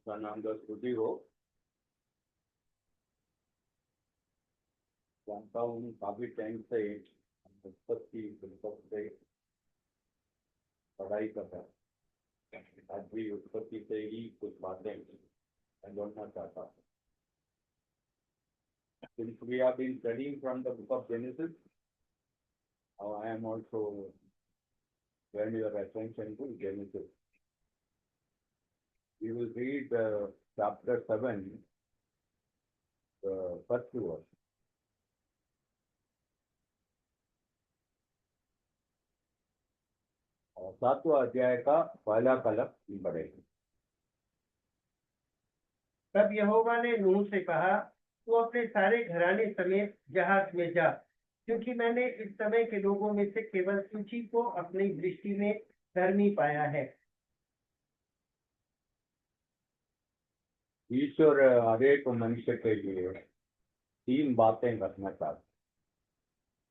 उसका नाम तो श्रुति हो। जानता हूँ काफी टाइम से उत्पत्ति से पढ़ाई कर रहा हूँ। आज भी उत्पत्ति से ही कुछ बातें मैं जोड़ना चाहता हूँ। Since we have been studying from the book of Genesis, now I am also drawing your attention to Genesis. We will read chapter 7, the first verse. और 7वां अध्याय का पहला कलम पढ़ेंगे। तब यहोवा ने नूह से कहा, तू अपने सारे घराने समेत जहाज में जा, क्योंकि मैंने इस समय के लोगों में से केवल तुझी को अपनी दृष्टि में धर्मी पाया है। ईश्वर हर एक मनुष्य के लिए 3 बातें करना चाहते हैं।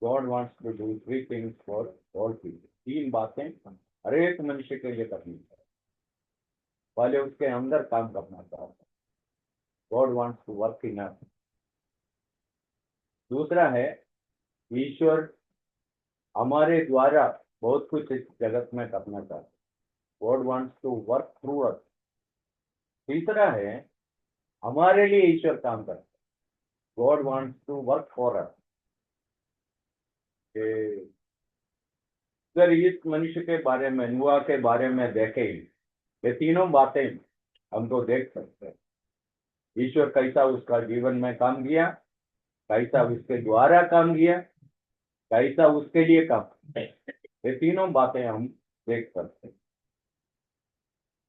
God wants to do 3 things for all people. 3 बातें हर एक मनुष्य के लिए करनी चाहिए। पहले उसके अंदर काम करना चाहते हैं। God wants to work in us. दूसरा है ईश्वर हमारे द्वारा बहुत कुछ इस जगत में करना चाहते हैं। God wants to work through us. तीसरा है हमारे लिए ईश्वर काम करते हैं। God wants to work for us. अगर इस मनुष्य के बारे में नूह के बारे में देखें, ये तीनों बातें हम तो देख सकते हैं। ईश्वर कैसा उसका जीवन में काम किया, कैसा उसके द्वारा काम किया, कैसा उसके लिए काम, ये तीनों बातें हम देख सकते हैं।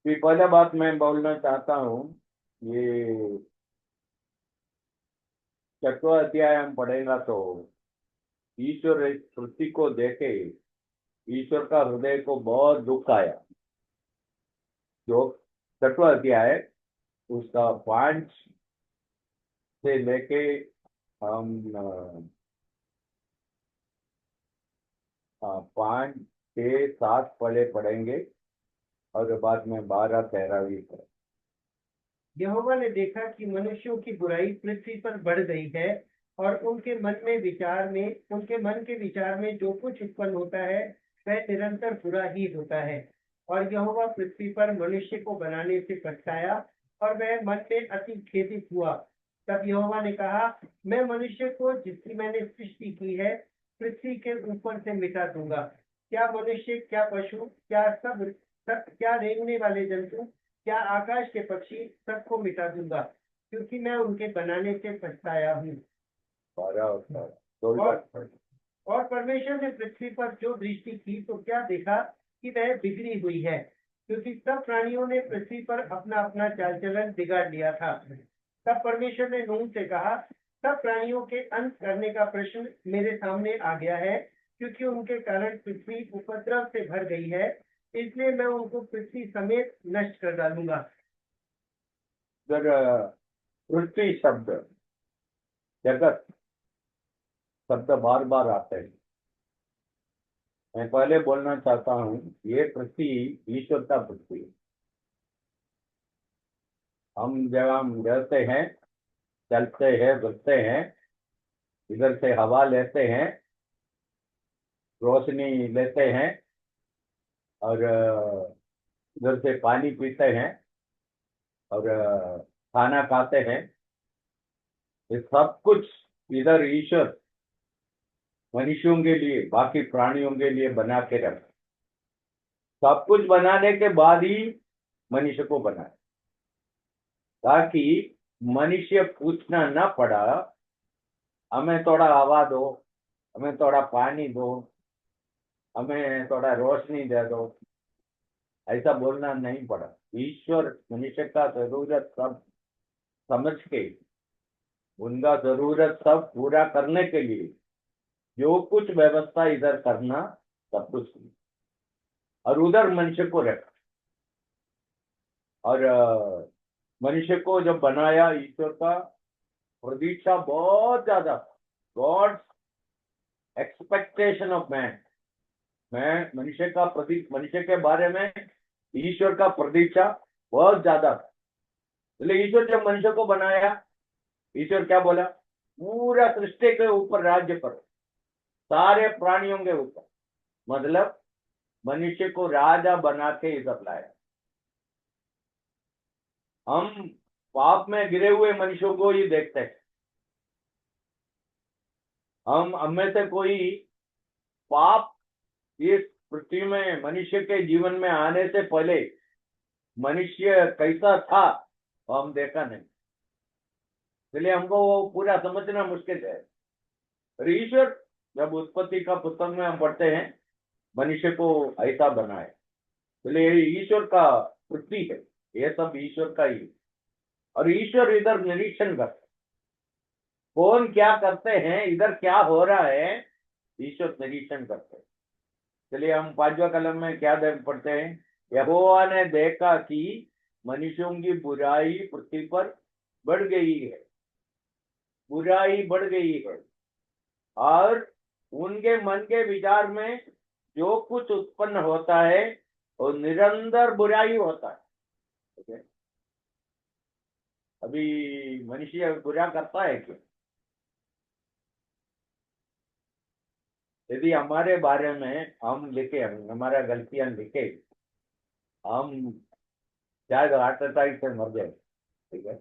तो पहला बात मैं बोलना चाहता हूँ, ये 6वां अध्याय हम पढ़ेगा तो ईश्वर इस पृथ्वी को देखे ईश्वर का हृदय को बहुत दुख आया। जो 6वां अध्याय उसका 5 से लेके हम 5, 6, 7 पढ़ेंगे और बाद में 12, 13 भी पढ़ेंगे। यहोवा ने देखा कि मनुष्यों की बुराई पृथ्वी पर बढ़ गई है और उनके मन के विचार में जो कुछ उत्पन्न होता है वह निरंतर बुरा ही होता है। और यहोवा पृथ्वी पर मनुष्य को बनाने से पछताया और वह मन में अति खेदित हुआ। तब यहोवा ने कहा, मैं मनुष्य को जिसकी मैंने सृष्टि की है पृथ्वी के ऊपर से मिटा दूंगा। क्या मनुष्य, क्या पशु, क्या रेंगने वाले जंतु, क्या आकाश के पक्षी, सबको मिटा दूंगा, क्योंकि मैं उनके बनाने से पछताया हूँ। और परमेश्वर ने पृथ्वी पर जो दृष्टि की तो क्या देखा कि वह बिगड़ी हुई है, क्योंकि सब प्राणियों ने पृथ्वी पर अपना अपना चाल चलन बिगाड़ लिया था। तब परमेश्वर ने नूह से कहा, सब प्राणियों के अंत करने का प्रश्न मेरे सामने आ गया है, क्योंकि उनके कारण पृथ्वी उपद्रव से भर गई है, इसलिए मैं उनको पृथ्वी समेत नष्ट कर डालूंगा। पृथ्वी शब्द, जगत शब्द बार बार आते हैं। मैं पहले बोलना चाहता हूँ, ये पृथ्वी ईश्वर का पृथ्वी। हम जब हम रहते हैं, चलते हैं, बढ़ते हैं, इधर से हवा लेते हैं, रोशनी लेते हैं और इधर से पानी पीते हैं और खाना खाते हैं। ये सब कुछ इधर ईश्वर मनुष्यों के लिए, बाकी प्राणियों के लिए बना के रखा। सब कुछ बनाने के बाद ही मनुष्य को बनाया, ताकि मनुष्य पूछना न पड़ा, हमें थोड़ा हवा दो, हमें थोड़ा पानी दो, हमें थोड़ा रोशनी दे दो, ऐसा बोलना नहीं पड़ा। ईश्वर मनुष्य का जरूरत सब समझ के, उनका जरूरत सब पूरा करने के लिए जो कुछ व्यवस्था इधर करना, सब कुछ और उधर मनुष्य को रखा। और मनुष्य को जब बनाया, ईश्वर का प्रतीक्षा बहुत ज्यादा, गॉड्स एक्सपेक्टेशन ऑफ मैन, मनुष्य के बारे में ईश्वर का प्रतीक्षा बहुत ज्यादा था। इसलिए ईश्वर जब मनुष्य को बनाया, ईश्वर क्या बोला? पूरा सृष्टि के ऊपर राज्य करो, सारे प्राणियों के ऊपर। मतलब मनुष्य को राजा बना के इधर लाया। हम पाप में गिरे हुए मनुष्यों को ही देखते हैं। हम में से कोई पाप इस पृथ्वी में मनुष्य के जीवन में आने से पहले मनुष्य कैसा था वो हम देखा नहीं, इसलिए हमको वो पूरा समझना मुश्किल है। और ईश्वर जब उत्पत्ति का पुस्तक में हम पढ़ते हैं मनुष्य को ऐसा बनाए, इसलिए ये ईश्वर का पृथ्वी है, ये सब ईश्वर का ही। और ईश्वर इधर निरीक्षण करते, कौन क्या करते हैं, इधर क्या हो रहा है, ईश्वर निरीक्षण करते हैं। चलिए हम पांचवा कलम में क्या पढ़ते हैं? यहोवा ने देखा कि मनुष्यों की बुराई पृथ्वी पर बढ़ गई है, बुराई बढ़ गई है, और उनके मन के विचार में जो कुछ उत्पन्न होता है वो निरंतर बुराई होता है। ठीक है? अभी मनुष्य बुरा करता है क्यों? यदि हमारे बारे में हम लिखे, हमारा गलतियां लिखे, हम शायद हार्ट अटैक से मर गए। ठीक है?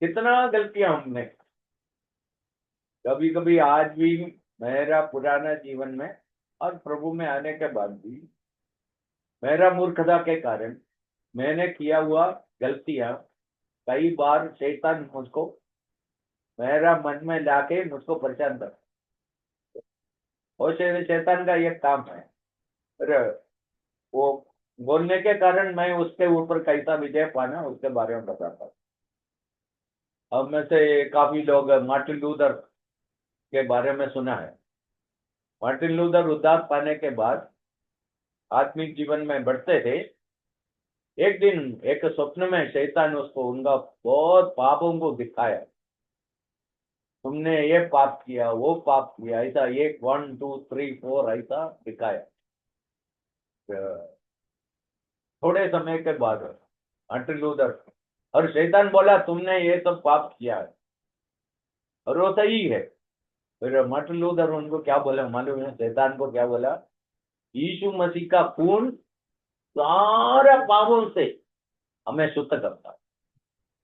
कितना गलतियां हमने, कभी कभी आज भी मेरा पुराना जीवन में और प्रभु में आने के बाद भी मेरा मूर्खता के कारण मैंने किया हुआ गलतियां, कई बार शैतान मुझको मेरा मन में लाके मुझको परेशान कर, और शैतान का ये काम है। अरे वो बोलने के कारण मैं उसके ऊपर कैसा विजय पाना उसके बारे में बताता हूँ। अब में से काफी लोग मार्टिन लूथर के बारे में सुना है। मार्टिन लूथर उद्धार पाने के बाद आत्मिक जीवन में बढ़ते थे। एक दिन एक स्वप्न में शैतान उसको उनका बहुत पापों को दिखाया, तुमने ये पाप किया वो पाप किया, ऐसा एक 1 2 3 4 ऐसा दिखाया। थोड़े समय के बाद मार्टिन लूथर, और शैतान बोला तुमने ये सब पाप किया है, और वो सही है। फिर मार्टिन लूथर उनको क्या बोला मालूम है? शैतान को क्या बोला? यीशु मसीह का खून सारे पापों से हमें शुद्ध करता है,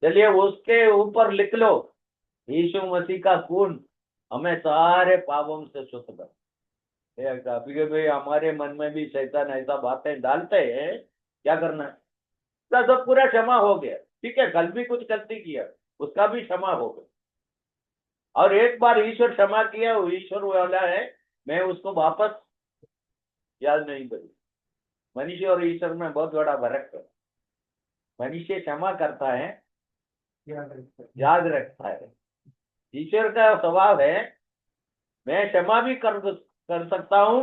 चलिए उसके ऊपर लिख लो, यीशु मसीह का खून हमें सारे पापों से शुद्ध करता है। कभी कभी हमारे मन में भी शैतान ऐसा बातें डालते हैं, क्या करना है? उसका सब पूरा क्षमा हो गया, ठीक है, कल भी कुछ गलती किया, उसका भी क्षमा हो गया। और एक बार ईश्वर क्षमा किया, वो ईश्वर वाला है, मैं उसको वापस याद नहीं करूँ। मनुष्य और ईश्वर में बहुत बड़ा फर्क है। मनुष्य क्षमा करता है, याद रखता है। ईश्वर का स्वभाव है, मैं क्षमा भी कर सकता हूँ,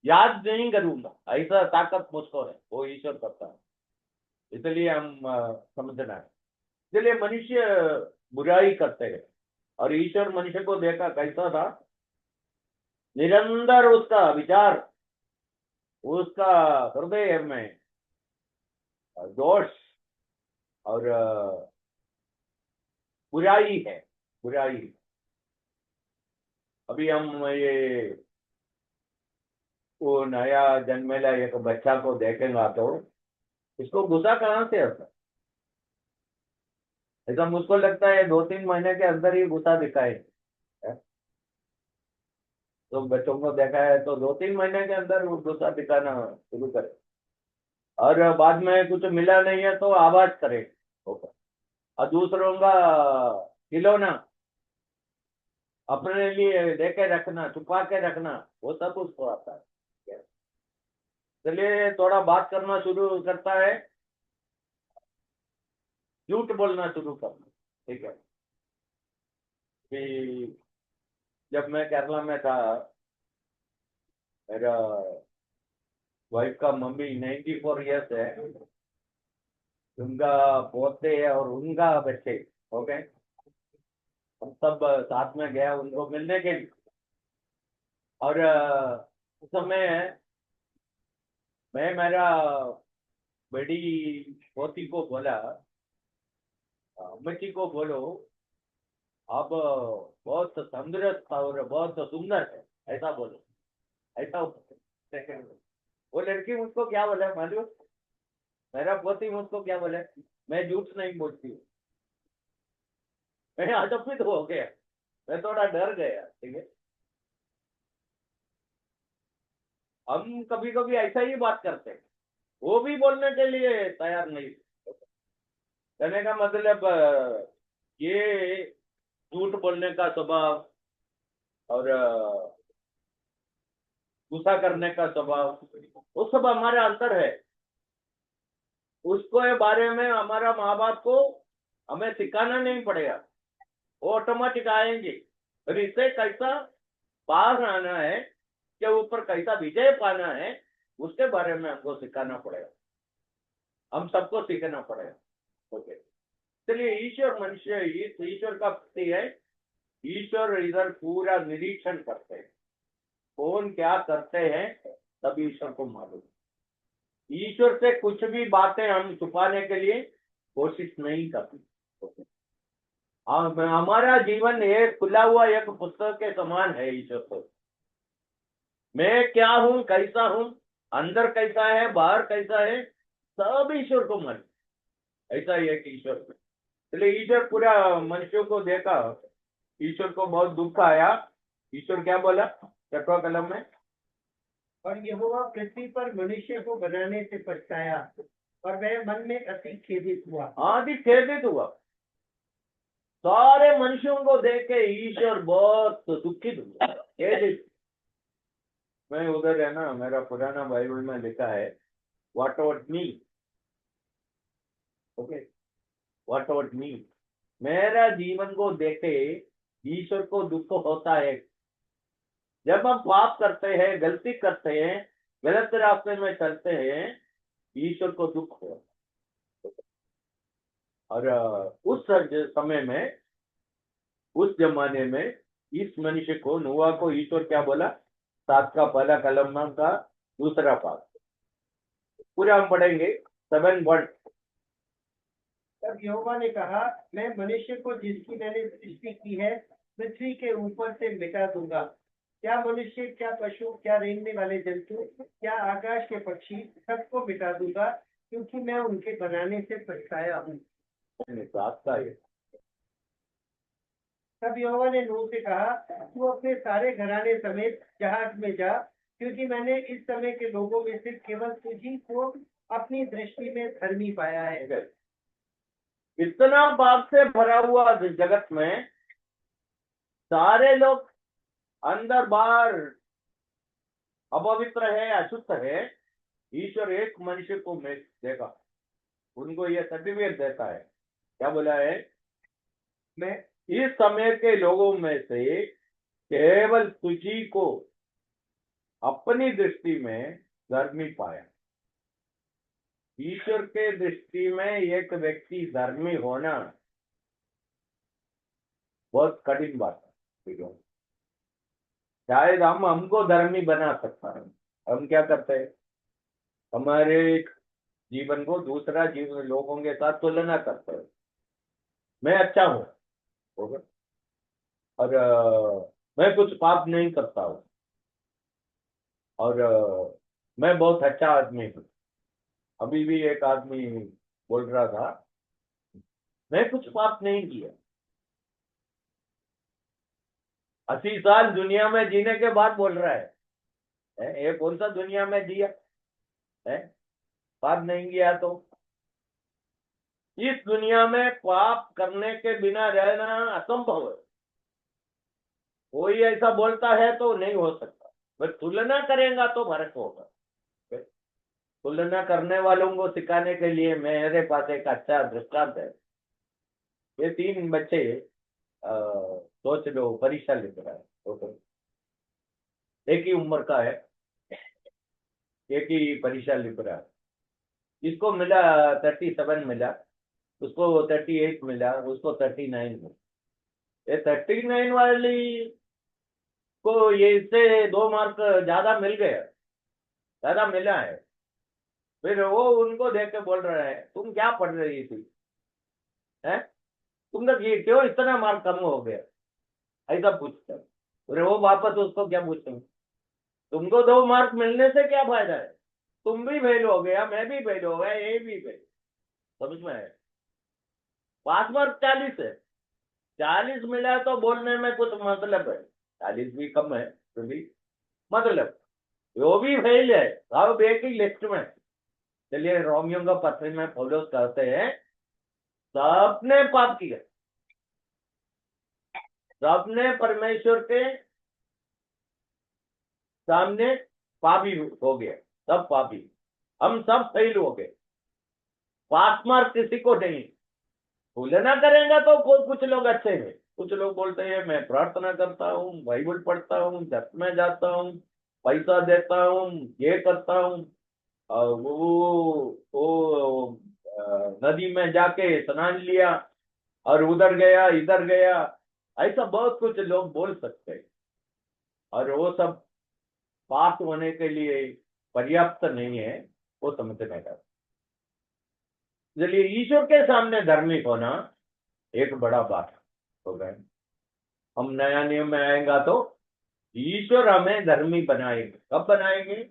याद नहीं करूंगा, ऐसा ताकत मुझको है, वो ईश्वर करता है। इसलिए हम समझना है। इसलिए मनुष्य बुराई करते हैं, और ईश्वर मनुष्य को देखा कैसा था, निरंतर उसका विचार, उसका हृदय में दोष और बुराई है, बुराई। अभी हम ये वो नया जन्मेला एक बच्चा को देखेंगे तो इसको गुस्सा कहाँ से आता है? ऐसा मुझको लगता है 2 3 महीने के अंदर ही गुस्सा दिखाए। तो बच्चों को देखा है तो 2 3 महीने के अंदर वो गुस्सा दिखाना शुरू करे, और बाद में कुछ मिला नहीं है तो आवाज करे ऊपर। और दूसरों का खिलौना अपने लिए लेके रखना, छुपा के रखना, वो सब उसको आता है। चलिए थोड़ा बात करना शुरू करता है, झूठ बोलना शुरू करना। ठीक है? कि जब मैं केरला में था, मेरा वाइफ का मम्मी 94 ईयर्स है, उनका पोते है और उनका बच्चे हो गए। हम सब साथ में गया उनको मिलने के लिए। और उस समय मैं मेरा बड़ी पोती को बोला, अम्मची को बोलो, अब बहुत तंदुरुस्त और बहुत सुंदर है, ऐसा बोलो, ऐसा सेकंड में वो लड़की मुझको क्या बोला मालूम? मेरा पोती मुझको क्या बोला? मैं झूठ नहीं बोलती हूँ। मैं अचंभित हो गया, मैं थोड़ा डर गया। ठीक है, हम कभी कभी ऐसा ही बात करते हैं, वो भी बोलने के लिए तैयार नहीं। कहने का मतलब ये झूठ बोलने का स्वभाव और गुस्सा करने का स्वभाव, वो सब हमारे अंदर है। उसको ये बारे में हमारा माँ बाप को हमें सिखाना नहीं पड़ेगा, वो ऑटोमेटिक आएंगे। और इससे कैसा बाहर आना है, के ऊपर कैसा विजय पाना है, उसके बारे में हमको सिखाना पड़ेगा, हम सबको सीखना पड़ेगा। ओके, चलिए, ईश्वर मनुष्य ईश्वर का प्रति है। ईश्वर इधर पूरा निरीक्षण करते हैं, कौन क्या करते हैं, तब ईश्वर को मालूम। ईश्वर से कुछ भी बातें हम छुपाने के लिए कोशिश नहीं करते। ओके, हमारा जीवन एक खुला हुआ एक पुस्तक के समान है। ईश्वर को मैं क्या हूं, कैसा हूं, अंदर कैसा है, बाहर कैसा है, सब ईश्वर को मालूम। ऐसा ही है कि ईश्वर, इसलिए ईश्वर पूरा मनुष्यों को देखा, ईश्वर को बहुत दुख आया। ईश्वर क्या बोला 6वां कलम में? और यहोवा पृथ्वी पर मनुष्य को बनाने से पछताया और वह मन में अति खेदित हुआ। आदि खेदित हुआ, सारे मनुष्यों को देख के ईश्वर बहुत दुखित हुआ, खेदित। मैं उधर है ना, मेरा पुराना बाइबल में लिखा है what about me. Okay, what about me, मेरा जीवन को देखे ईश्वर को दुख होता है। जब हम पाप करते हैं, गलती करते हैं, गलत रास्ते में चलते हैं, ईश्वर को दुख हो। और उस समय में, उस जमाने में इस मनुष्य को, नोआ को ईश्वर क्या बोला? 7 का पहला कलम का दूसरा पाठ पूरा हम पढ़ेंगे 7:1। तब यहोवा ने कहा, मैं मनुष्य को जिसकी मैंने सृष्टि की है पृथ्वी के ऊपर से मिटा दूंगा। क्या मनुष्य, क्या पशु, क्या रेंगने वाले जंतु, क्या आकाश के पक्षी, सबको मिटा दूंगा, क्योंकि मैं उनके बनाने से पछताया हूँ। 7 का है। तब यहोवा ने नूह से कहा, तू अपने सारे घराने समेत जहाज में जा, क्योंकि मैंने इस समय के लोगों में से केवल तुझी को अपनी दृष्टि में धर्मी पाया है। इतना पाप से भरा हुआ जगत में सारे लोग अंदर बाहर अपवित्र है, अशुद्ध है। ईश्वर एक मनुष्य को मैं देखा, उनको यह सर्टिफिकेट देता है, क्या बोला है? मैं इस समय के लोगों में से केवल तुझी को अपनी दृष्टि में धर्मी पाया। ईश्वर के दृष्टि में एक व्यक्ति धर्मी होना बहुत कठिन बात है। ठीक है, शायद हम हमको धर्मी बना सकता है। हम क्या करते हैं, हमारे जीवन को दूसरा जीवन लोगों के साथ तुलना करते हैं। मैं अच्छा हूँ, होगा, और मैं कुछ पाप नहीं करता हूँ, और मैं बहुत अच्छा आदमी हूँ। अभी भी एक आदमी बोल रहा था, मैं कुछ पाप नहीं किया। 80 साल दुनिया में जीने के बाद बोल रहा है? ये कौन सा दुनिया में जिया है, पाप नहीं किया तो? इस दुनिया में पाप करने के बिना रहना असंभव है। कोई ऐसा बोलता है तो नहीं हो सकता, बस तुलना करेगा तो फर्क होगा। तुलना करने वालों को सिखाने के लिए मेरे पास एक अच्छा दृष्टांत है। ये 3 बच्चे सोच लो परीक्षा लिख रहा है, तो एक ही उम्र का है, एक ही परीक्षा लिख रहा है। इसको मिला 37 मिला, उसको 38 मिला, उसको 39 मिला। ये 39 वाली को ये इससे 2 मार्क ज्यादा मिल गया, ज्यादा मिला है। फिर वो उनको देख के बोल रहा है, तुम क्या पढ़ रही थी, है, तुम लोग ये क्यों इतना मार्क कम हो गया, ऐसा पूछते हैं। फिर वो वापस उसको क्या पूछेंगे, तुमको 2 मार्क मिलने से क्या फायदा है, तुम भी फेल हो गया, मैं भी फेल हो गया, ये भी फेल। समझ में आया? पास मार्क 40 है, 40 मिला है तो बोलने में कुछ मतलब है, 40 भी कम है तो भी मतलब, वो भी फेल है, अब एक ही लिस्ट में। चलिए, रोमियो का पत्र में पौलुस कहते हैं, सबने पाप किया, सबने परमेश्वर के सामने पापी हो गए, सब पापी, हम सब फेल हो गए, पास मार्क किसी को नहीं। तुलना करेंगे तो कुछ लोग अच्छे हैं, कुछ लोग बोलते हैं मैं प्रार्थना करता हूँ, बाइबल पढ़ता हूँ, चर्च में जाता हूँ, पैसा देता हूँ, ये करता हूँ, और वो नदी में जाके स्नान लिया, और उधर गया इधर गया, ऐसा बहुत कुछ लोग बोल सकते हैं, और वो सब पास होने के लिए पर्याप्त नहीं है, वो समझने का। इसलिए ईश्वर के सामने धर्मी होना एक बड़ा बात हो गया। हम नया नियम में आएगा तो ईश्वर हमें धर्मी बनाएंगे, कब बनाएंगे,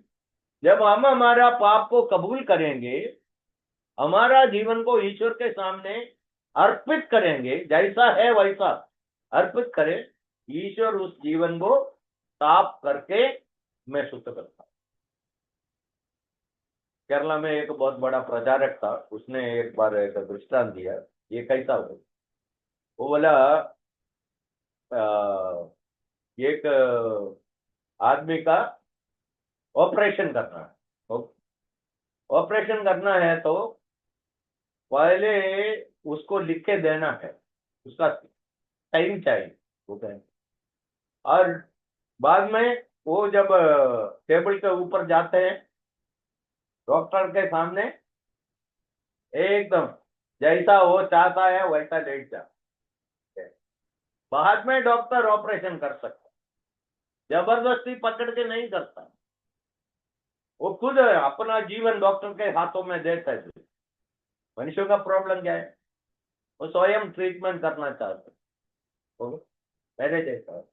जब हम हमारा पाप को कबूल करेंगे, हमारा जीवन को ईश्वर के सामने अर्पित करेंगे, जैसा है वैसा अर्पित करें, ईश्वर उस जीवन को साफ करके मैं शुद्ध करता। केरला में एक बहुत बड़ा प्रचारक था, उसने एक बार एक दृष्टांत दिया, ये कैसा हो, वो बोला एक आदमी का ऑपरेशन करना है, ऑपरेशन करना है तो पहले उसको लिख के देना है, उसका टाइम चाहिए, वो कहें, और बाद में वो जब टेबल के ऊपर जाते हैं डॉक्टर के सामने, एकदम जैसा वो चाहता है वैसा लेट जाता है, बाद में डॉक्टर ऑपरेशन कर सकता, जबरदस्ती पकड़ के नहीं करता, वो खुद अपना जीवन डॉक्टर के हाथों में देता है। मनुष्यों का प्रॉब्लम क्या है, वो स्वयं ट्रीटमेंट करना चाहते, वो मेरे जैसा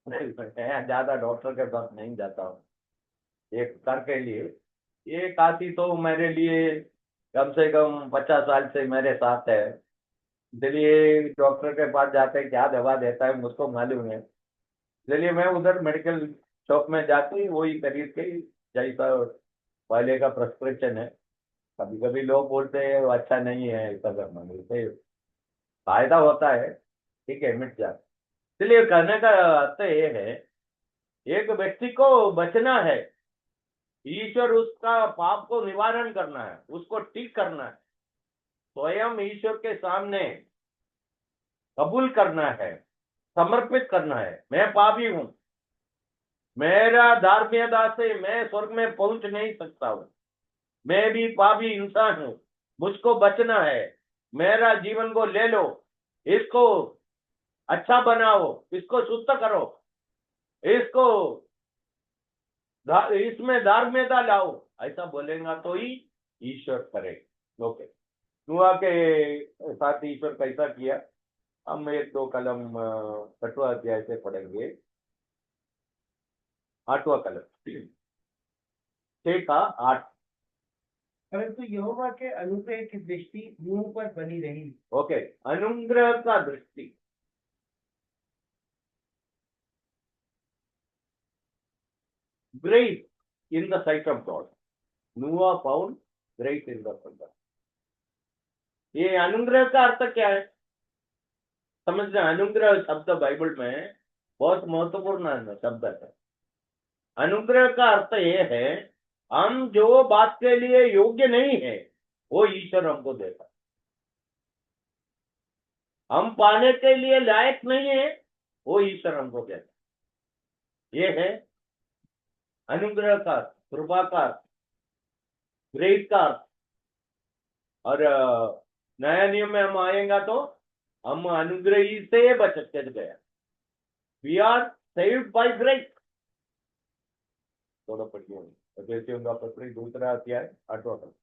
मैं ज्यादा डॉक्टर के पास नहीं जाता हूँ, एक कर के लिए, ये काशी तो मेरे लिए कम से कम 50 साल से मेरे साथ है, इसलिए डॉक्टर के पास जाके क्या दवा देता है मुझको मालूम है, इसलिए मैं उधर मेडिकल शॉप में जाके वही खरीद के, जैसा पहले का प्रिस्क्रिप्शन है, कभी कभी लोग बोलते हैं वो अच्छा नहीं है, ऐसा करना बोलते फायदा होता है, ठीक है, मिट जाता। इसलिए कहने का अर्थ ये है, एक व्यक्ति को बचना है, ईश्वर उसका पाप को निवारण करना है, उसको ठीक करना है, स्वयं ईश्वर के सामने कबूल करना है, समर्पित करना है, मैं पापी हूं, मेरा धार्मिकता से मैं स्वर्ग में पहुंच नहीं सकता हूं, मैं भी पापी इंसान हूं, मुझको बचना है, मेरा जीवन को ले लो, इसको अच्छा बनाओ, इसको शुद्ध करो, इसको इसमें धार्मिकता लाओ, ऐसा बोलेगा तो ही ईश्वर करेगा। ओके, नुआ के साथ ईश्वर कैसा किया, हम 1-2 कलम 6वां अध्याय से पढ़ेंगे, 8वां कलम, 6 का 8। परंतु यहोवा के अनुग्रह की दृष्टि मुंह पर बनी रही। ओके, अनुग्रह का दृष्टि, grace in the sight of God, Noah found grace in the sight of. ये अनुग्रह का अर्थ क्या है, समझना, अनुग्रह शब्द बाइबल में बहुत महत्वपूर्ण शब्द है। अनुग्रह का अर्थ यह है, हम जो बात के लिए योग्य नहीं है वो ईश्वर हमको देता, हम पाने के लिए लायक नहीं है वो ईश्वर हमको देता, ये है अनुग्रह का, कृपा का, ग्रेस का। और नया नियम में हम आएगा तो हम अनुग्रही से बचत कर गया, we are saved by grace, थोड़ा पढ़िए। एफेसियों का पत्री 2 अध्याय 8वां पद।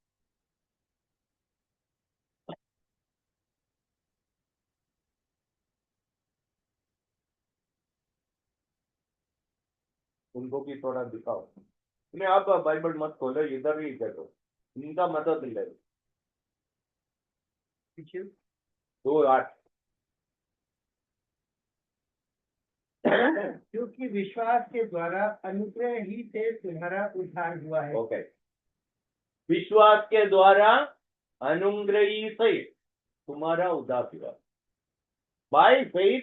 उनको भी थोड़ा दिखाओ। नहीं, आप बाइबल मत खोलो, इधर ही देखो, इनका मदद ले लो। 2:8। क्योंकि विश्वास के द्वारा अनुग्रह ही से तुम्हारा उद्धार हुआ है। ओके, विश्वास के द्वारा अनुग्रही से तुम्हारा उद्धार हुआ। By faith,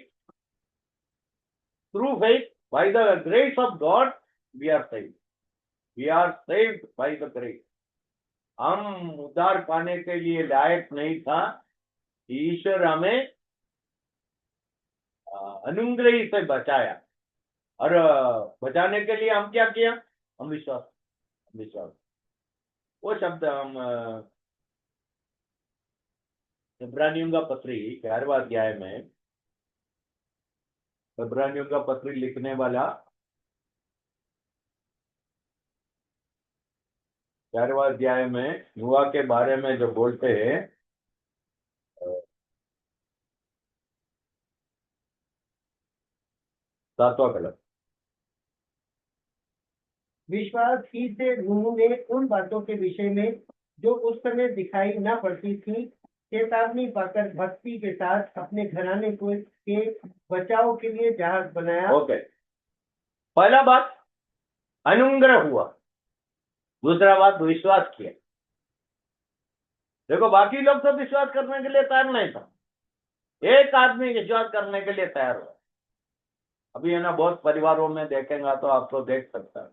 through faith, by the grace of God we are saved. We are saved by the grace. हम उद्धार पाने के लिए लायक नहीं था, ईश्वर हमें अनुग्रही से बचाया। और बचाने के लिए हम क्या किया? हम विश्वास, विश्वास। वो शब्द हम इब्रानियों का पत्री 11वां अध्याय में, इब्रानियों का पत्री लिखने वाला 11वां अध्याय में युवा के बारे में जो बोलते हैं, 7वां कलम। विश्वास ही से नूह ने उन बातों के विषय में जो उस समय दिखाई न पड़ती थी चेतावनी पाकर भक्ति के साथ अपने घराने को के बचाव के लिए जहाज बनाया। ओके, पहला बात अनुग्रह हुआ, दूसरा बात विश्वास किया। देखो, बाकी लोग तो विश्वास करने के लिए तैयार नहीं था, एक आदमी विश्वास करने के लिए तैयार हुआ। अभी है ना, बहुत परिवारों में देखेंगे तो आप तो देख सकते हैं,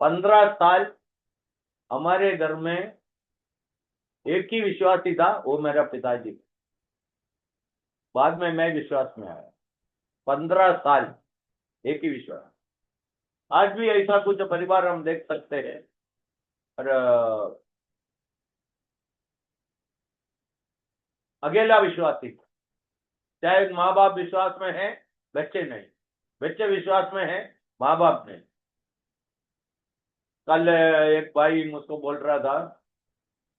15 साल हमारे घर में एक ही विश्वासी था, वो मेरा पिताजी। बाद में मैं विश्वास में आया। 15 साल एक ही विश्वास। आज भी ऐसा कुछ परिवार हम देख सकते हैं। और अकेला विश्वासी, चाहे माँ बाप विश्वास में है, बच्चे नहीं, बच्चे विश्वास में है, माँ बाप नहीं। कल एक भाई मुझको बोल रहा था,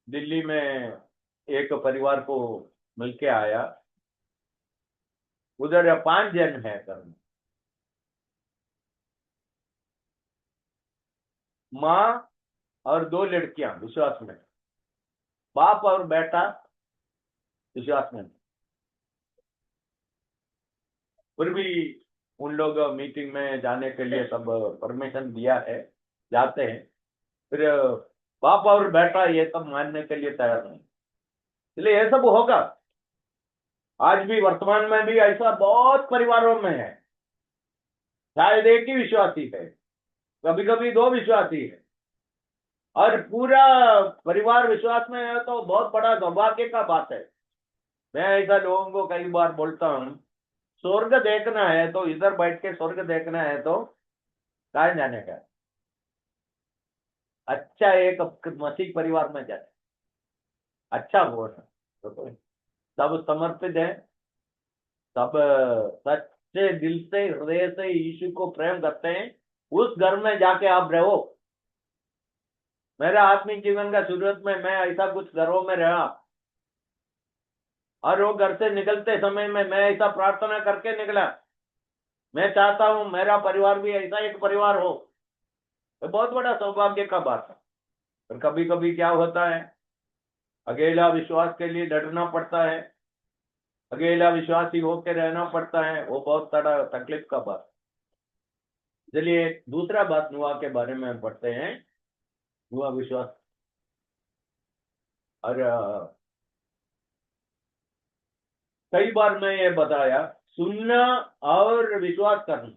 दिल्ली में एक परिवार को मिलके आया, उधर 5 जन है घर में, माँ और 2 लड़कियां विश्वास में, बाप और बेटा विश्वास में। फिर भी उन लोग मीटिंग में जाने के लिए सब परमिशन दिया है, जाते हैं। फिर बाप और बेटा ये सब मानने के लिए तैयार नहीं, इसलिए ये सब होगा। आज भी वर्तमान में भी ऐसा बहुत परिवारों में है, शायद एक ही विश्वासी है, कभी कभी 2 विश्वासी है, और पूरा परिवार विश्वास में है, तो बहुत बड़ा सौभाग्य का बात है। मैं ऐसा लोगों को कई बार बोलता हूँ, स्वर्ग देखना है तो इधर बैठ के स्वर्ग देखना है तो कहाँ जाने का? अच्छा, एक मसीह परिवार में जाए, अच्छा वो है तो सब समर्पित है, सब सच्चे दिल से हृदय से यीशु को प्रेम करते हैं, उस घर में जाके आप रहो। मेरा आत्मिक जीवन का शुरुआत में मैं ऐसा कुछ घरों में रहा, और वो घर से निकलते समय में मैं ऐसा प्रार्थना करके निकला, मैं चाहता हूं मेरा परिवार भी ऐसा एक परिवार हो। तो बहुत बड़ा सौभाग्य का बात है। पर कभी कभी क्या होता है, अकेला विश्वास के लिए लड़ना पड़ता है, अकेला विश्वासी होकर रहना पड़ता है, वो बहुत बड़ा तकलीफ का बात। चलिए दूसरा बात नुआ के बारे में पढ़ते हैं। नुआ विश्वास, और कई बार मैं ये बताया, सुनना और विश्वास करना,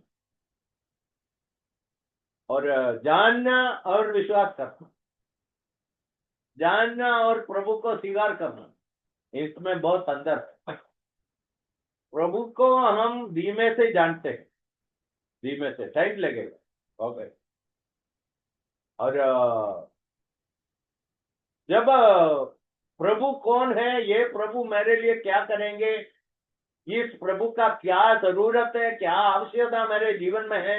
और जानना और विश्वास करना, जानना और प्रभु को स्वीकार करना, इसमें बहुत अंतर है। प्रभु को हम धीमे से जानते हैं, धीमे से, टाइम लगेगा, ओके। और जब प्रभु कौन है, ये प्रभु मेरे लिए क्या करेंगे, इस प्रभु का क्या जरूरत है, क्या आवश्यकता मेरे जीवन में है,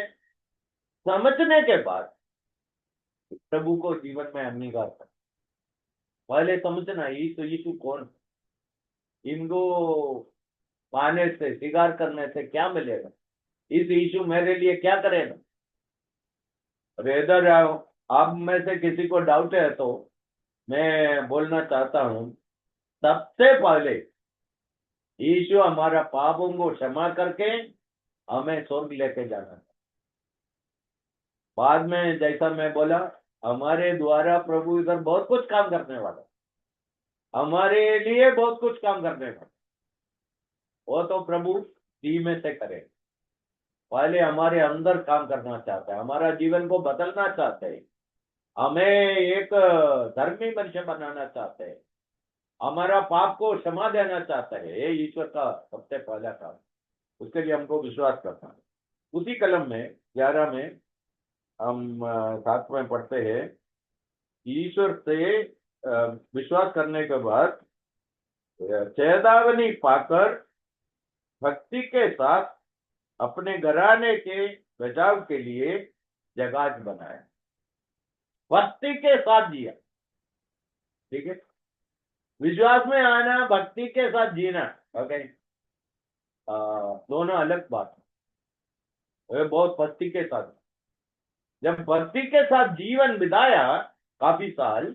समझने के बाद प्रभु को जीवन में अंगीकार कर। पहले समझना यीशु यीशु कौन है। इनको पाने से, स्वीकार करने से क्या मिलेगा? इस यीशु मेरे लिए क्या करेगा? इधर आप में से किसी को डाउट है तो मैं बोलना चाहता हूं, सबसे पहले यीशु हमारा पापों को क्षमा करके हमें स्वर्ग लेके जाना है। बाद में जैसा मैं बोला, हमारे द्वारा प्रभु इधर बहुत कुछ काम करने वाला, हमारे लिए बहुत कुछ काम करने वाला, वो तो प्रभु दी में से करे। पहले हमारे अंदर काम करना चाहता है, हमारा जीवन को बदलना चाहते हैं, हमें एक धर्मी मनुष्य बनाना चाहते हैं, हमारा पाप को क्षमा देना चाहता है। ये ईश्वर का सबसे पहला काम, उसके लिए हमको विश्वास करना है। उसी कलम में 11 में हम साथ में पढ़ते हैं, ईश्वर से विश्वास करने के बाद चेतावनी पाकर भक्ति के साथ अपने घराने के बचाव के लिए जहाज बनाया, भक्ति के साथ जिया। ठीक है, विश्वास में आना, भक्ति के साथ जीना, ओके, दोनों अलग बात है। बहुत भक्ति के साथ, जब भक्ति के साथ जीवन बिताया काफी साल,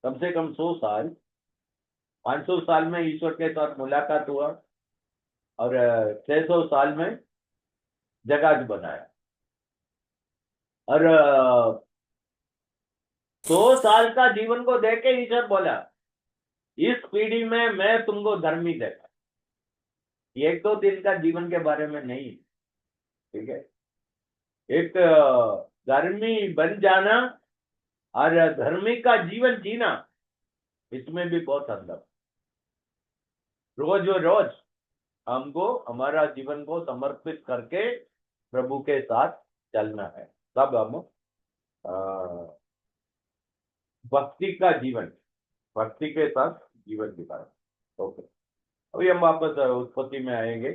कम से कम 100 साल, 500 साल में ईश्वर के साथ मुलाकात हुआ और 600 साल में जहाज बनाया और 100 साल का जीवन को देके ईश्वर बोला, इस पीढ़ी में मैं तुमको धर्मी देगा। एक दो दिन का जीवन के बारे में नहीं, ठीक है, एक धर्मी बन जाना और धर्मी का जीवन जीना, इसमें भी बहुत अंतर। रोज रोज हमको हमारा जीवन को समर्पित करके प्रभु के साथ चलना है, तब हम भक्ति का जीवन, भक्ति के साथ जीवन बिताए। ओके, अभी हम वापस उत्पत्ति में आएंगे।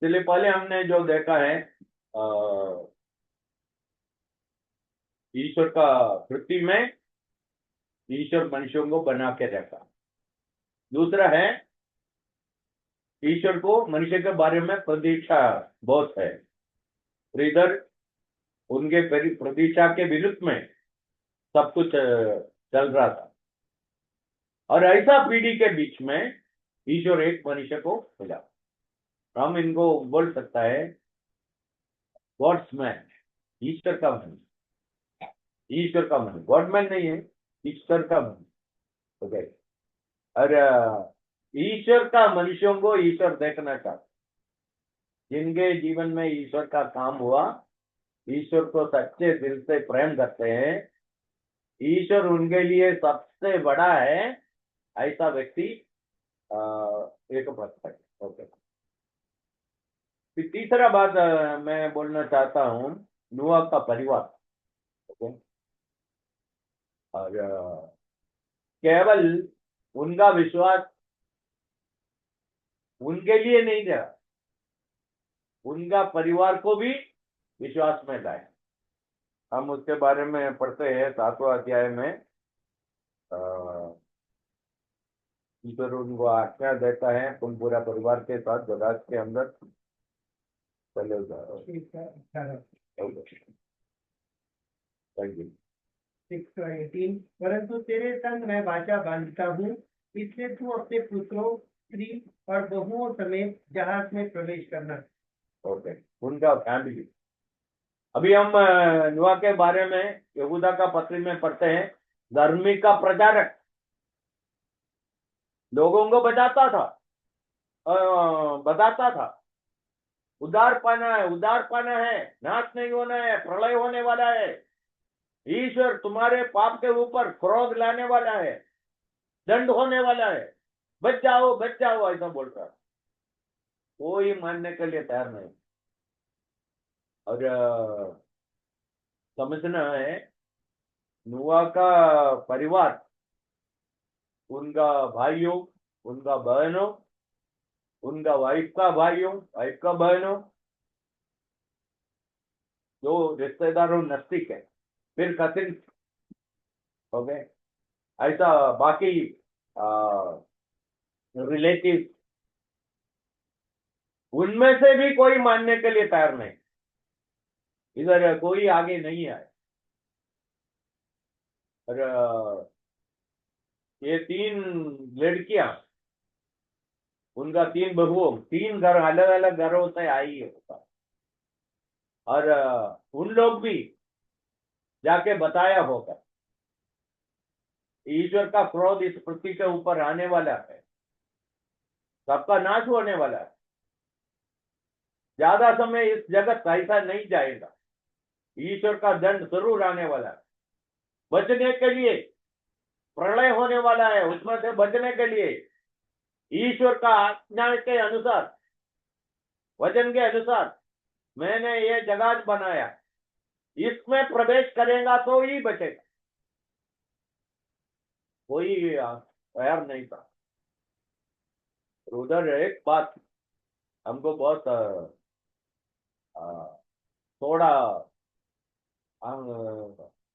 चलिए, पहले हमने जो देखा है ईश्वर का पृथ्वी में ईश्वर मनुष्यों को बना के रखा। दूसरा है, ईश्वर को मनुष्य के बारे में प्रतीक्षा बहुत है, इधर उनके प्रतीक्षा के विरुद्ध में सब कुछ चल रहा था और ऐसा पीढ़ी के बीच में ईश्वर एक मनुष्य को मिला। हम इनको बोल सकता है गॉड्स मैन, ईश्वर का मनुष्य, ईश्वर का मनुष्य, गॉड मैन नहीं है, ईश्वर का मनुष्य। ओके, और ईश्वर का मनुष्यों को ईश्वर देखना चाहता, जिनके जीवन में ईश्वर का काम हुआ, ईश्वर को सच्चे दिल से प्रेम करते हैं, ईश्वर उनके लिए सबसे बड़ा है, ऐसा व्यक्ति एक भक्त है। ओके, फिर तीसरा बात मैं बोलना चाहता हूँ, नूह का परिवार। ओके, और केवल उनका विश्वास उनके लिए नहीं था, उनका परिवार को भी विश्वास में लाए। हम उसके बारे में पढ़ते हैं 7वां अध्याय में, ईश्वर उनको आज्ञा देता है, तुम पूरा परिवार के साथ जहाज के अंदर चले जाओ। Thank you. 6:18, परंतु तेरे संग मैं वाचा बांधता हूँ, इसलिए तू अपने पुत्रों, स्त्री और बहुओं समेत जहाज में प्रवेश करना। ओके, उनका फैमिली। अभी हम नूह के बारे में यहूदा का पत्री में पढ़ते हैं, धर्मी का प्रचारक, लोगों को बताता था उद्धार पाना है, उद्धार पाना है, नाश नहीं होना है, प्रलय होने वाला है, ईश्वर तुम्हारे पाप के ऊपर क्रोध लाने वाला है, दंड होने वाला है, बच जाओ बच जाओ, ऐसा बोलता है। कोई मानने के लिए तैयार नहीं। और समझना है, नुआ का परिवार, उनका भाइयों, उनका बहनों, उनका वाइफ का भाइयों, वाइफ का बहनों, जो रिश्तेदारों नजदीक है, फिर कजिन हो गए, ऐसा बाकी रिलेटिव, उनमें से भी कोई मानने के लिए तैयार नहीं, इधर कोई आगे नहीं आए। और ये 3 लड़कियां, उनका 3 बहुओं, 3 घर अलग अलग घरों से आई है। और उन लोग भी जाके बताया होगा, ईश्वर का क्रोध इस पृथ्वी के ऊपर आने वाला है, सबका नाश होने वाला है, ज्यादा समय इस जगत ऐसा नहीं जाएगा, ईश्वर का दंड जरूर आने वाला है। बचने के लिए प्रलय होने वाला है, उसमें से बचने के लिए ईश्वर का आज्ञा के अनुसार, वचन के अनुसार मैंने ये जगह बनाया, इसमें प्रवेश करेगा तो ही बचेगा। कोई तैयार नहीं था। उधर एक बात हमको बहुत थोड़ा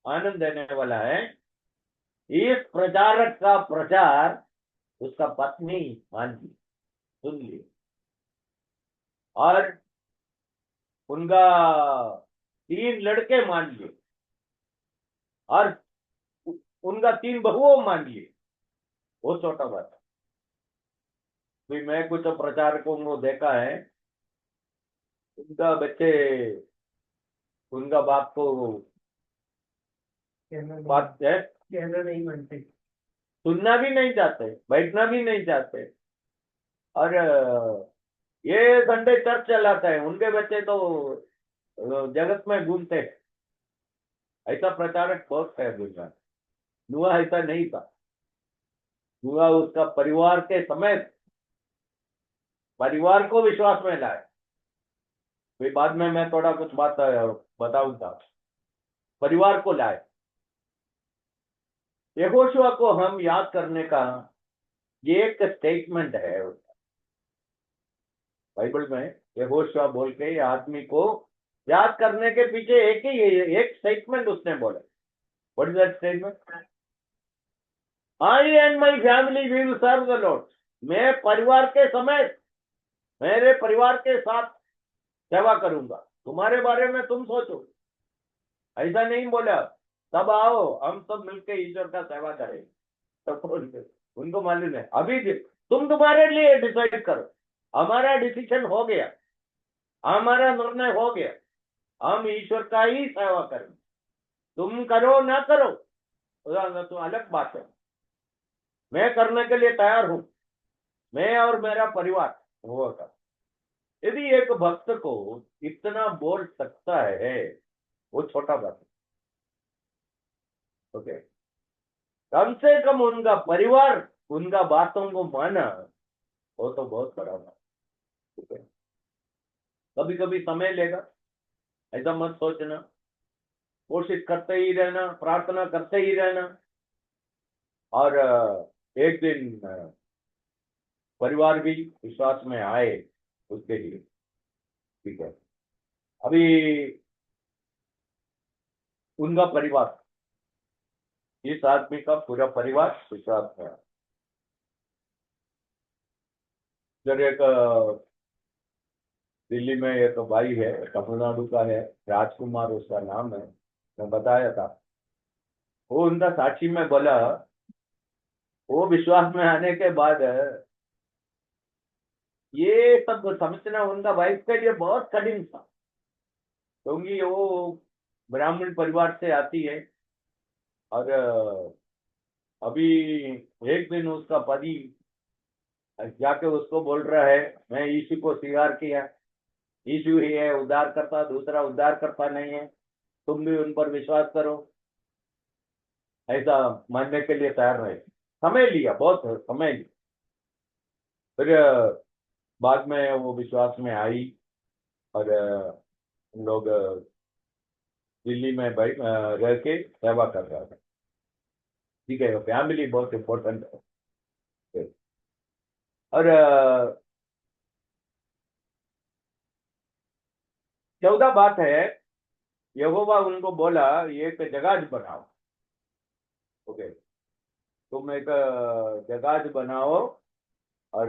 आनंद देने वाला है। इस प्रचारक का प्रचार उसका पत्नी मान ली, सुन ली, और उनका 3 लड़के मान लिए, और उनका 3 बहुओं मान लिए। वो छोटा बात है। भी मैं कुछ प्रचारकों को देखा है, उनका बच्चे उनका बाप को बात है, कहना नहीं मानते, सुनना भी नहीं चाहते, बैठना भी नहीं चाहते, और ये संडे चर्च चलाता है, उनके बच्चे तो जगत में घूमते हैं। ऐसा प्रचारक बहुत है दुनिया में। नुआ ऐसा नहीं था। नुआ उसका परिवार के समेत परिवार को विश्वास में लाए। फिर बाद में मैं थोड़ा कुछ बात बताऊंगा। परिवार को लाए। यहोशुआ को हम याद करने का ये एक स्टेटमेंट है बाइबल में। यहोशुआ बोल के ये आदमी को याद करने के पीछे एक स्टेटमेंट उसने बोला। What is that statement? I and my family will serve the Lord. मैं परिवार के समेत, मेरे परिवार के साथ सेवा करूंगा। तुम्हारे बारे में तुम सोचो, ऐसा नहीं बोला तब आओ हम सब मिलकर ईश्वर का सेवा करें। तो उनको मालूम है अभी तुम तुम्हारे लिए डिसाइड करो। हमारा डिसीजन हो गया, हमारा निर्णय हो गया, हम ईश्वर का ही सेवा करें। तुम करो ना करो तो अलग बात है। मैं करने के लिए तैयार हूं, मैं और मेरा परिवार होगा। यदि एक भक्त को इतना बोल सकता है, वो छोटा बात है। ओके, कम से कम उनका परिवार उनका बातों को माना, वो तो बहुत बड़ा बात। ठीक है, कभी कभी समय लेगा, ऐसा मत सोचना। कोशिश करते ही रहना, प्रार्थना करते ही रहना, और एक दिन परिवार भी विश्वास में आए उसके लिए। ठीक है, अभी उनका परिवार, इस आदमी का पूरा परिवार विश्वास में आया। जब एक दिल्ली में एक भाई है, तमिलनाडु का है, राजकुमार उसका नाम है, मैं बताया था। वो उनका साक्षी में बोला, वो विश्वास में आने के बाद ये सब समझना उनका वाइफ के लिए बहुत कठिन था, क्योंकि वो ब्राह्मण परिवार से आती है। और अभी एक दिन उसका पति जाके उसको बोल रहा है, मैं यीशु को स्वीकार किया, यीशु ही है उद्धार करता, दूसरा उद्धार करता नहीं है, तुम भी उन पर विश्वास करो। ऐसा मानने के लिए तैयार रहे। समय लिया, बहुत समय लिया। फिर बाद में वो विश्वास में आई, और हम लोग दिल्ली में रह के सेवा कर रहा था। ठीक है, फैमिली बहुत इंपॉर्टेंट है। और 14 बात है, यहोवा उनको बोला एक जगह बनाओ। ओके, तुम एक जगह बनाओ, और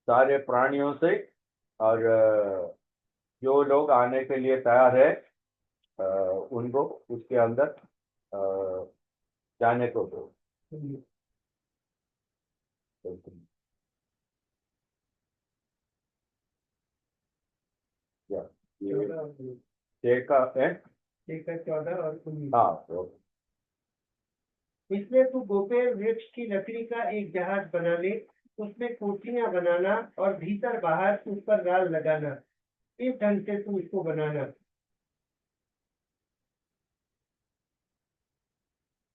सारे प्राणियों से, और जो लोग आने के लिए तैयार है, अ, उनको उसके अंदर जाने को दो। या, ये 6 का है। 14 और 19। हाँ, तो इसमें तू गोपेर वृक्ष की लकड़ी का एक जहाज बना ले, उसमें कोठरियां बनाना और भीतर बाहर उस पर राल लगाना। इस ढंग से तू इसको बनाना।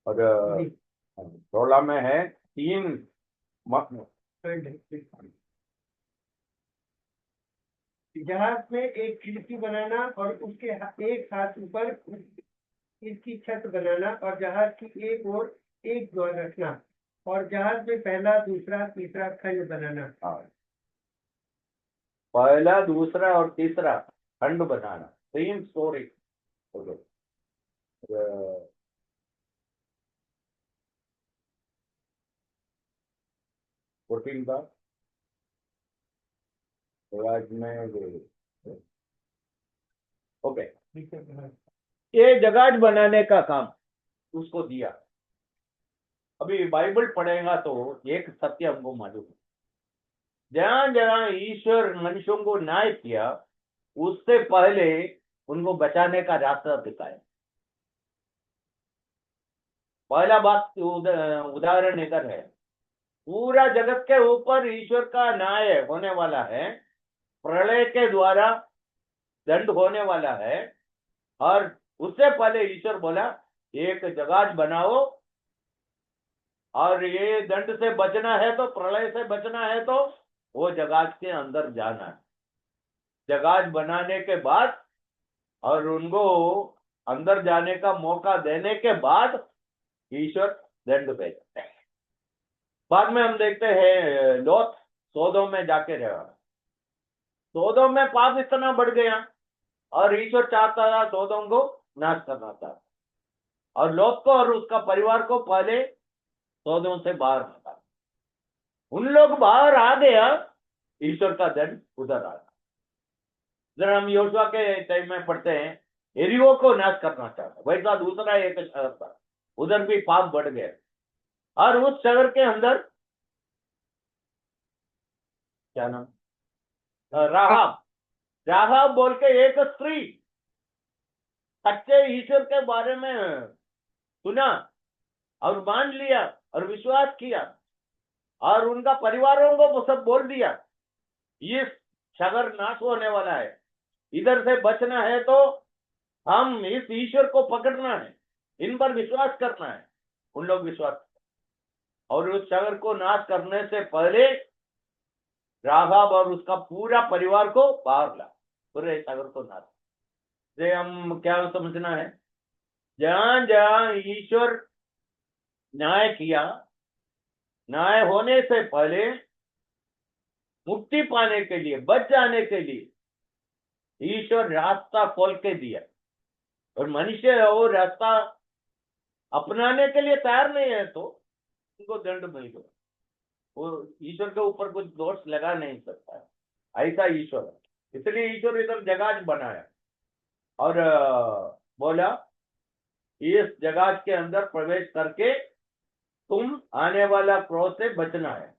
और 16 में है 3 जहाज में एक खिड़की बनाना और उसके एक हाथ ऊपर इसकी छत बनाना, और जहाज की एक ओर एक द्वार रखना, और जहाज में पहला दूसरा तीसरा खंड बनाना। हाँ, पहला दूसरा और तीसरा खंड बनाना, 3 स्टोरी। ओके, 14 का आज में। ओके, ये जगह बनाने का काम उसको दिया। अभी बाइबल पढ़ेगा तो एक सत्य हमको मालूम है, जहां जहां ईश्वर मनुष्यों को न्याय किया, उससे पहले उनको बचाने का रास्ता दिखाया। पहला बात उदाहरण इधर है, पूरा जगत के ऊपर ईश्वर का न्याय होने वाला है, प्रलय के द्वारा दंड होने वाला है। और उससे पहले ईश्वर बोला एक जगह बनाओ, और ये दंड से बचना है तो, प्रलय से बचना है तो वो जगह के अंदर जाना है। जगह बनाने के बाद और उनको अंदर जाने का मौका देने के बाद ईश्वर दंड भेजते हैं। बाद में हम देखते हैं लोथ सोदोम में जाके रहा। सोदोम में पाप इतना बढ़ गया, और ईश्वर चाहता था सोदोम को नाश करना था, और लोथ को और उसका परिवार को पहले सोदोम से बाहर निकाला। उन लोग बाहर आ गया, ईश्वर का दंड उधर आ गया। जरा हम योशुआ के टाइम में पढ़ते हैं, एरियो को नाश करना चाहता, वैसा दूसरा एक शहर था, उधर भी पाप बढ़ गए। और उस शहर के अंदर क्या नाम, राहाब, राहाब बोल के एक स्त्री, सच्चे ईश्वर के बारे में सुना और मान लिया और विश्वास किया, और उनका परिवारों को वो सब बोल दिया ये शहर नाश होने वाला है, इधर से बचना है तो हम इस ईश्वर को पकड़ना है, इन पर विश्वास करना है। उन लोग विश्वास, और उस शहर को नाश करने से पहले राघव और उसका पूरा परिवार को बाहर ला, पूरे शहर को नाश। से हम क्या समझना है, जहां जहां ईश्वर न्याय किया, न्याय होने से पहले मुक्ति पाने के लिए, बच जाने के लिए ईश्वर रास्ता खोल के दिया, और मनुष्य वो रास्ता अपनाने के लिए तैयार नहीं है तो उनको दंड मिल गया। वो ईश्वर के ऊपर कुछ दोष लगा नहीं सकता है, ऐसा ईश्वर है। इसलिए ईश्वर इधर जगह बनाया, और बोला इस जगह के अंदर प्रवेश करके तुम आने वाला क्रोध से बचना है।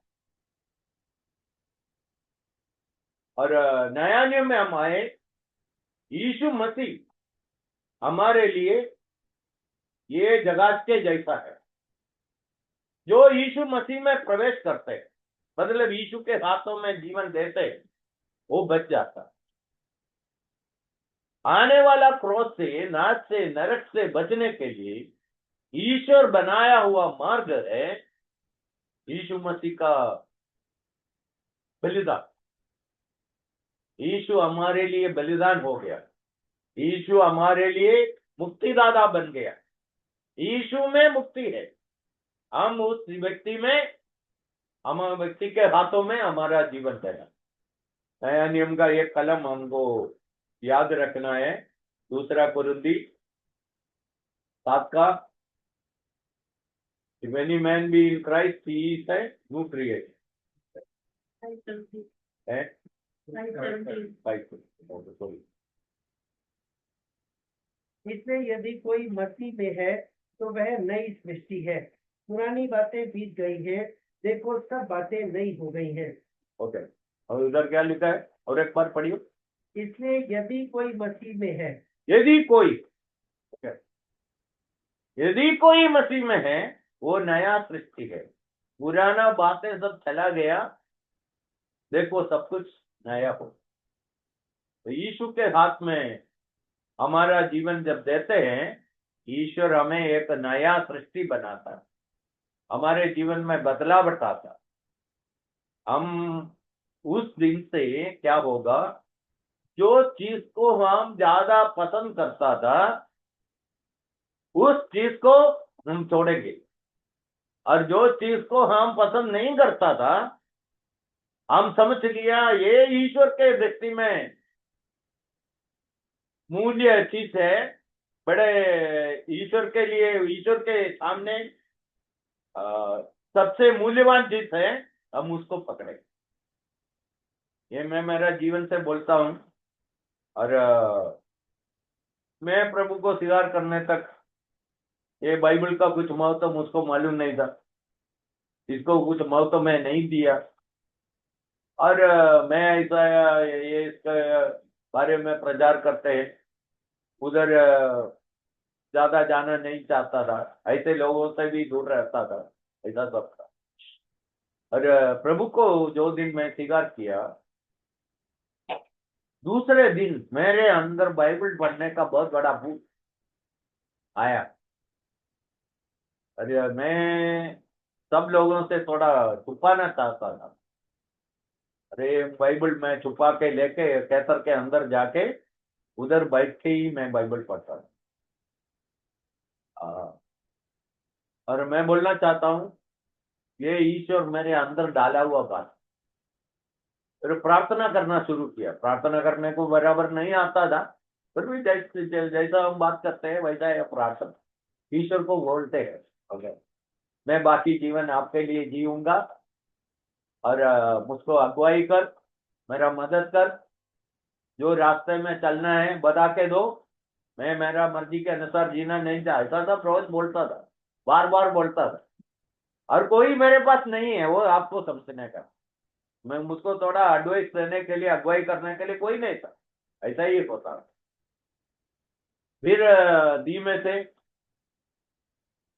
और नया नियम में हम आए, यीशु मसीह हमारे लिए ये जगह के जैसा है। जो यीशु मसीह में प्रवेश करते, मतलब यीशु के हाथों में जीवन देते, वो बच जाता। आने वाला क्रोध से, नाश से, नरक से बचने के लिए ईश्वर बनाया हुआ मार्ग है यीशु मसीह का बलिदान। यीशु हमारे लिए बलिदान हो गया, यीशु हमारे लिए मुक्तिदाता बन गया। यीशु में मुक्ति है। हम उस व्यक्ति में, हम व्यक्ति के हाथों में हमारा जीवन है। नया नियम का एक कलम हमको याद रखना है, 2 कुरिन्थी 7 का, If any man be in Christ, he is a new creation. Eh? 5:17. Okay, sorry. इसलिए यदि कोई मसीह में है तो वह नई सृष्टि है, पुरानी बातें बीत गई है, देखो सब बातें नई हो गई हैं। ओके, और उधर क्या लिखा है, और एक बार पढ़िए। इसलिए यदि कोई मसीह में है, यदि कोई, यदि कोई मसीह में है वो नया सृष्टि है, पुराना बातें सब चला गया, देखो सब कुछ नया हो। तो यीशु के हाथ में हमारा जीवन जब देते हैं, ईश्वर हमें एक नया सृष्टि बनाता है, हमारे जीवन में बदलाव बताता है। हम उस दिन से क्या होगा, जो चीज को हम ज्यादा पसंद करता था उस चीज को हम छोड़ेंगे, और जो चीज को हम पसंद नहीं करता था, हम समझ लिया ये ईश्वर के दृष्टि में मूल्य चीज है, बड़े ईश्वर के लिए, ईश्वर के सामने सबसे मूल्यवान चीज है, हम उसको पकड़े। ये मैं मेरा जीवन से बोलता हूं, और मैं प्रभु को स्वीकार करने तक ये बाइबल का कुछ महत्व मुझको मालूम नहीं था, इसको कुछ महत्व मैं नहीं दिया, और मैं ऐसा ये इसके बारे में प्रचार करते हैं, उधर ज्यादा जाना नहीं चाहता था, ऐसे लोगों से भी दूर रहता था, ऐसा सब था। और प्रभु को जो दिन मैं स्वीकार किया, दूसरे दिन मेरे अंदर बाइबल पढ़ने का बहुत बड़ा भूख आया। अरे मैं सब लोगों से थोड़ा छुपाना चाहता था, अरे बाइबल मैं छुपा के लेके कैसर के अंदर जाके उधर बैठ के ही मैं बाइबल पढ़ता था। और मैं बोलना चाहता हूँ, ये ईश्वर मेरे अंदर डाला हुआ बात। फिर प्रार्थना करना शुरू किया, प्रार्थना करने को बराबर नहीं आता था, फिर भी जैसा हम बात करते हैं वैसा है प्रार्थना, ईश्वर को बोलते हैं, ओके मैं बाकी जीवन आपके लिए जीऊंगा, और मुझको अगुवाई कर, मेरा मदद कर, जो रास्ते में चलना है बता के दो, मैं मेरा मर्जी के अनुसार जीना नहीं चाहता था, रोज बोलता था, बार बार बोलता था, और कोई मेरे पास नहीं है वो आपको समझने का, मैं मुझको थोड़ा एडवाइस देने के लिए, अगुवाई करने के लिए कोई नहीं था, ऐसा ही होता। फिर धीमे से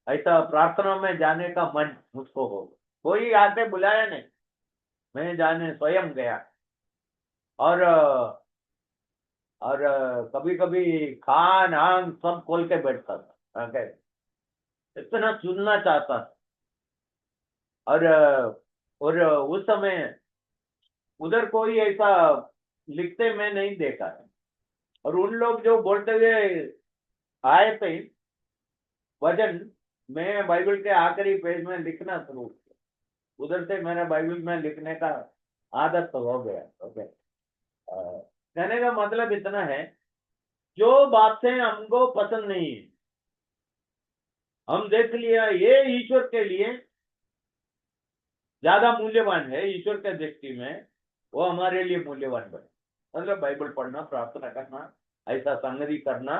ऐसा प्रार्थना में जाने का मन मुझको हो, कोई आके बुलाया नहीं, मैं जाने स्वयं गया, और कभी कभी खान आन सब खोल के बैठता था, ओके इतना सुनना चाहता था। और उस समय उधर कोई ऐसा लिखते मैं नहीं देखा है, और उन लोग जो बोलते हुए आए थे वचन, मैं बाइबल के आखिरी पेज में लिखना शुरू किया, उधर से मेरा बाइबल में लिखने का आदत तो हो गया, ओके कहने का मतलब इतना है, जो बातें हमको पसंद नहीं है, हम देख लिया ये ईश्वर के लिए ज्यादा मूल्यवान है, ईश्वर के दृष्टि में वो हमारे लिए मूल्यवान बने, मतलब बाइबल पढ़ना, प्रार्थना करना, ऐसा संगति करना,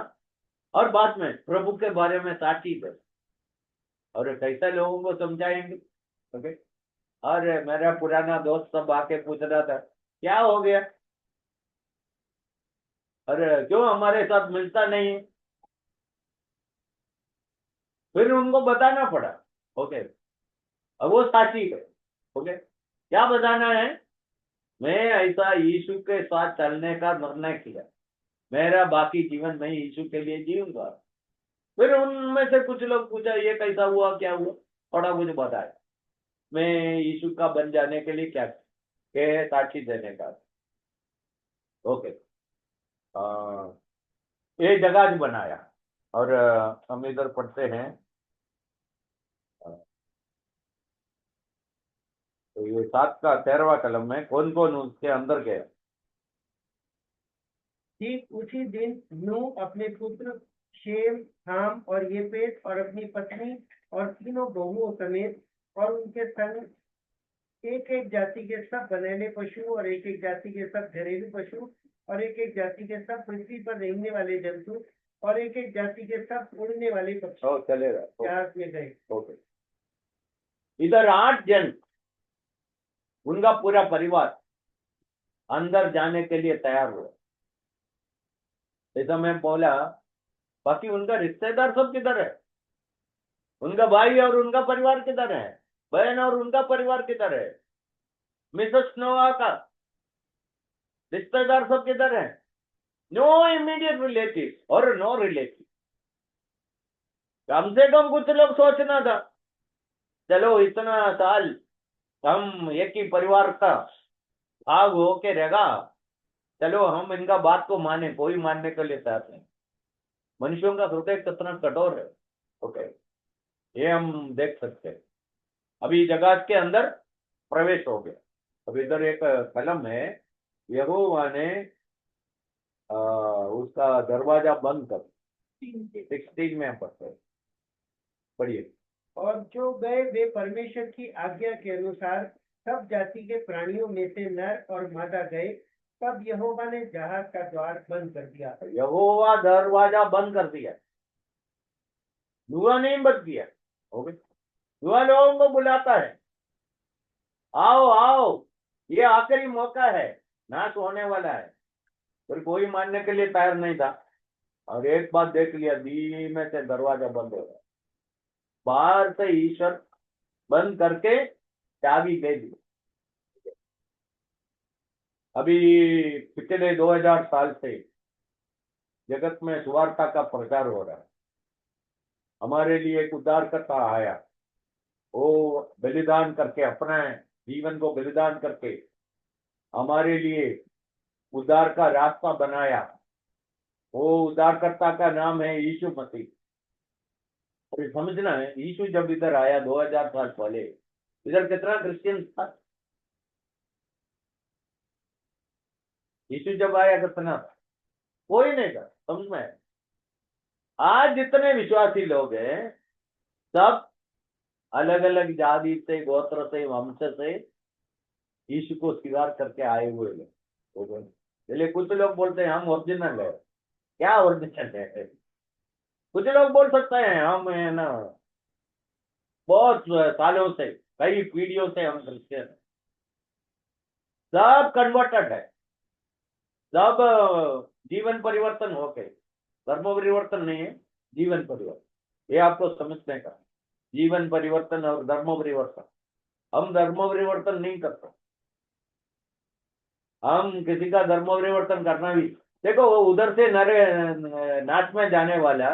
और बाद में प्रभु के बारे में साक्षी दे, और कैसे लोगों को समझाएंगे, ओके और मेरा पुराना दोस्त सब आके पूछ रहा था क्या हो गया, अरे क्यों हमारे साथ मिलता नहीं, फिर उनको बताना पड़ा, ओके अब वो साक्षी है, ओके क्या बताना है, मैं ऐसा यीशु के साथ चलने का निर्णय किया, मेरा बाकी जीवन मैं यीशु के लिए जीऊंगा। फिर उनमें से कुछ लोग पूछा ये कैसा हुआ, क्या हुआ, थोड़ा मुझे बताया, मैं यीशु का बन जाने के लिए क्या के साक्षी देने का, ओके ये जगह बनाया, और हम इधर पढ़ते हैं तो ये 7 का 13वां कलम है, कौन कौन उसके अंदर गया? ठीक उसी दिन नूह अपने पुत्र शेम, हाम और येपेत और अपनी पत्नी और तीनों बहुओं समेत और उनके संग एक एक जाति के सब बनेले पशु और एक एक जाति के सब घरेलू पशु और एक एक जाति के सब पृथ्वी पर रहने वाले जंतु और एक एक जाति के सब उड़ने वाले पक्षी चलेगा। जहाज में गए। ओके, इधर 8 जन, उनका पूरा परिवार अंदर जाने के लिए तैयार हुआ। जैसा मैं बोला, बाकी उनका रिश्तेदार सब किधर है? उनका भाई और उनका परिवार किधर है? बहन और उनका परिवार किधर है? मिसेस नोआ का रिश्तेदार सब किधर है? नो इमीडिएट रिलेटिव और नो रिलेटिव। कम से कम कुछ लोग सोचना था, चलो इतना साल हम एक ही परिवार का भाग होके रहेगा, चलो हम इनका बात को माने, कोई मानने के लिए तैयार नहीं। मनुष्यों का हृदय कितना कठोर है। ओके, ये हम देख सकते हैं। अभी जगत के अंदर प्रवेश हो गया। अब इधर एक कलम है, यहोवा ने उसका दरवाजा बंद कर, 16 में पढ़ते हैं, पढ़िए। और जो गए वे परमेश्वर की आज्ञा के अनुसार सब जाति के प्राणियों में से नर और मादा गए। तब यहोवा ने जहाज का द्वार बंद कर दिया। यहोवा दरवाजा बंद कर दिया, दुआ नहीं बंद किया। ओके, दुआ लोगों को बुलाता है, आओ आओ, ये आखिरी मौका है, नाश होने वाला है। पर कोई मानने के लिए तैयार नहीं था। और एक बात देख लिया, धीमे से दरवाजा बंद हो गया, बाहर से ईश्वर बंद करके चाबी दे दी। अभी पिछले 2000 साल से जगत में सुवार्ता का प्रचार हो रहा है। हमारे लिए एक उद्धारकर्ता आया, वो बलिदान करके, अपना जीवन को बलिदान करके हमारे लिए उद्धार का रास्ता बनाया। वो उद्धारकर्ता का नाम है यीशु मसीह। और ये समझना है, यीशु जब इधर आया 2000 साल पहले, इधर कितना क्रिश्चियन था? यीशु जब आया कितना था? कोई नहीं था। समझ में आया? आज जितने विश्वासी लोग हैं, सब अलग अलग जाति से, गोत्र से, वंश से यीशु को स्वीकार करके आए हुए लोग। चलिए, कुछ लोग बोलते हैं हम ओरिजिनल है। क्या ओरिजिनल है? कुछ लोग बोल सकते हैं हम है ना, बहुत सालों से, कई पीढ़ियों से हम क्रिश्चियन हैं। सब कन्वर्टेड है, सब जीवन परिवर्तन हो गए। धर्म परिवर्तन नहीं है, जीवन परिवर्तन। ये आपको समझने का, जीवन परिवर्तन और धर्म परिवर्तन। हम धर्म परिवर्तन नहीं करते। हम किसी का धर्म परिवर्तन करना भी, देखो, वो उधर से नाच में जाने वाला,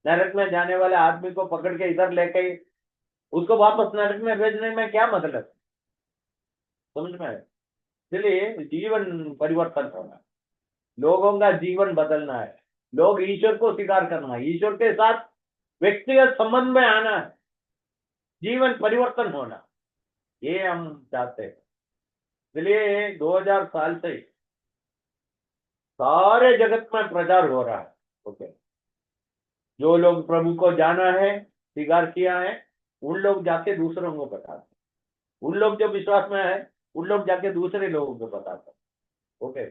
नरक में जाने वाले आदमी को पकड़ के इधर लेके उसको वापस नरक में भेजने में क्या मतलब? समझ में आया? इसलिए जीवन परिवर्तन होना है, लोगों का जीवन बदलना है, लोग ईश्वर को स्वीकार करना है, ईश्वर के साथ व्यक्तिगत संबंध में आना है, जीवन परिवर्तन होना, ये हम चाहते हैं। इसलिए 2000 साल से सारे जगत में प्रचार हो रहा है। ओके, जो लोग प्रभु को जाना है, स्वीकार किया है, उन लोग जाके दूसरों को बताते हैं। उन लोग जो विश्वास में है, उन लोग जाके दूसरे लोगों को बताते हैं। ओके,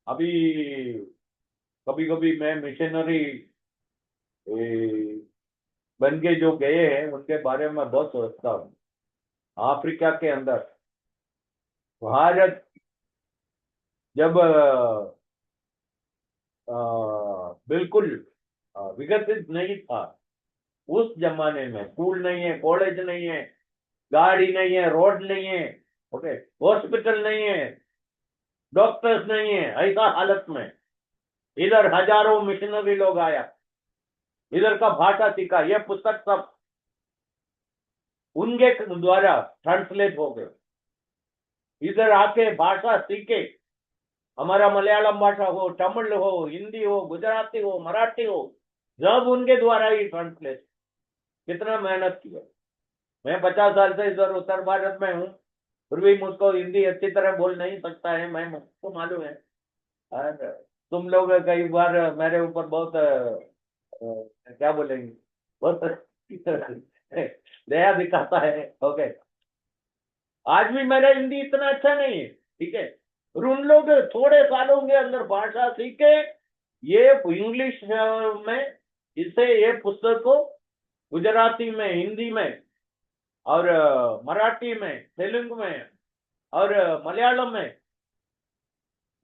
अभी कभी कभी मैं मिशनरी बन के जो गए हैं उनके बारे में बहुत सोचता हूँ। अफ्रीका के अंदर भारत जब बिल्कुल विकसित नहीं था, उस जमाने में स्कूल नहीं है, कॉलेज नहीं है, गाड़ी नहीं है, रोड नहीं है, ओके, हॉस्पिटल नहीं है, डॉक्टर्स नहीं है, ऐसा हालत में इधर हजारों मिशनरी लोग आया, इधर का भाषा सीखा। ये पुस्तक सब उनके द्वारा ट्रांसलेट हो गए। इधर आके भाषा सीखे, हमारा मलयालम भाषा हो, तमिल हो, हिंदी हो, गुजराती हो, मराठी हो, सब उनके द्वारा ही ट्रांसलेट। कितना मेहनत किया। मैं 50 साल से इधर उत्तर भारत में हूँ, फिर भी मुझको हिंदी अच्छी तरह बोल नहीं सकता है, मैं, मुझको मालूम है। और तुम लोग कई बार मेरे ऊपर बहुत क्या बोलेंगे, बहुत दया दिखाता है। ओके, आज भी मेरा हिंदी इतना अच्छा नहीं है, ठीक है। और उन लोग थोड़े सालों के अंदर भाषा सीखे, ये इंग्लिश में, इसे ये पुस्तक को गुजराती में, हिंदी में, और मराठी में, तेलुगु में, और मलयालम में।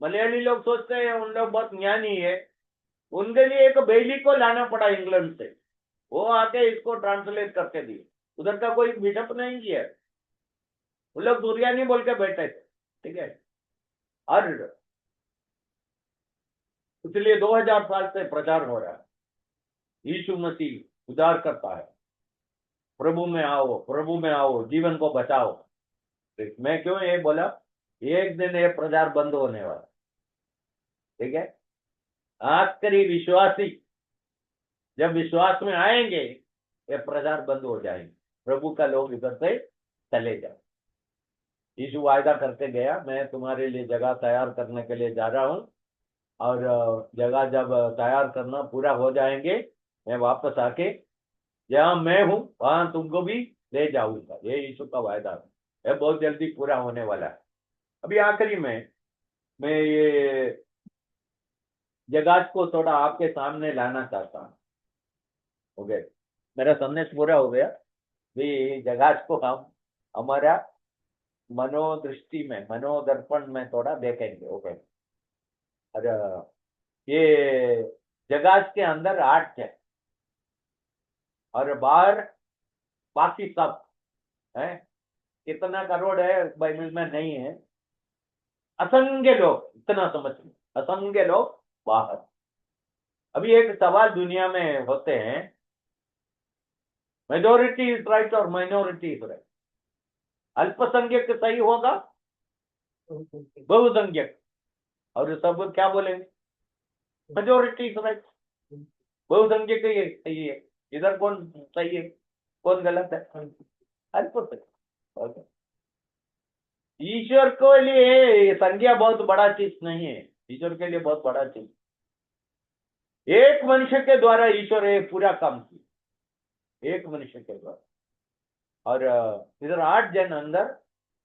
मलयाली लोग सोचते हैं उन लोग बहुत ज्ञानी है, उनके लिए एक बेली को लाना पड़ा इंग्लैंड से, वो आके इसको ट्रांसलेट करके दिए। उधर का कोई बिशप नहीं किया, वो लोग दुर्यानी बोल के बैठे थे, ठीक है। और इसलिए 2000 साल से प्रचार हो रहा है, यीशु मसीह उद्धार करता है, प्रभु में आओ, प्रभु में आओ, जीवन को बचाओ। मैं क्यों ये बोला, एक दिन ये प्रचार बंद होने वाला, ठीक है। आखिरी विश्वासी जब विश्वास में आएंगे, ये प्रचार बंद हो जाएंगे, प्रभु का लोग इधर से चले जाए। यीशु वायदा करके गया, मैं तुम्हारे लिए जगह तैयार करने के लिए जा रहा हूँ, और जगह जब तैयार करना पूरा हो जाएंगे, मैं वापस आके जहाँ मैं हूँ वहां तुमको भी ले जाऊंगा। ये यीशु का वायदा है, ये बहुत जल्दी पूरा होने वाला है। अभी आखिरी में मैं ये जगह को थोड़ा आपके सामने लाना चाहता हूँ। ओके, मेरा संदेश पूरा हो गया। भी जगह को हम हमारा मनोदृष्टि में, मनोदर्पण में थोड़ा देखेंगे। ओके, और ये जगह के अंदर 8 है, और बाहर बाकी सब है। कितना करोड़ है बाइबल में नहीं है, असंख्य लोग, इतना समझ लो, असंख्य लोग बाहर। अभी एक सवाल दुनिया में होते हैं, मेजोरिटी इज राइट और माइनॉरिटी इज राइट। अल्पसंख्यक सही होगा, बहुसंख्यक, और सब क्या बोलेंगे, मेजोरिटी इज राइट, बहुसंख्यक ये सही है। इधर कौन सही है, कौन गलत है, अल्पसंख्यक। Okay. ईश्वर के लिए संख्या बहुत बड़ा चीज नहीं है, ईश्वर के लिए बहुत बड़ा चीज, एक मनुष्य के द्वारा ईश्वर ये पूरा काम किया, एक मनुष्य के द्वारा। और इधर 8 जन अंदर,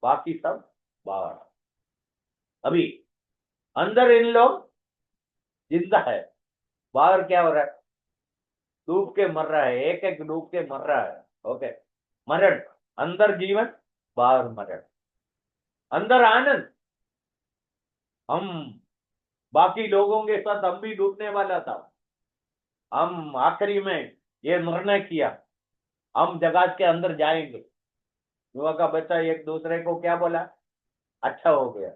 बाकी सब बाहर। अभी अंदर इन लोग जिंदा है, बाहर क्या हो रहा है, डूब के मर रहा है, एक एक डूब के मर रहा है। ओके, मरण, अंदर जीवन, बाहर मरण। अंदर आनंद, हम बाकी लोगों के साथ हम भी डूबने वाला था, हम आखिरी में ये निर्णय किया, हम जगह के अंदर जाएंगे। युवा का बच्चा एक दूसरे को क्या बोला, अच्छा हो गया,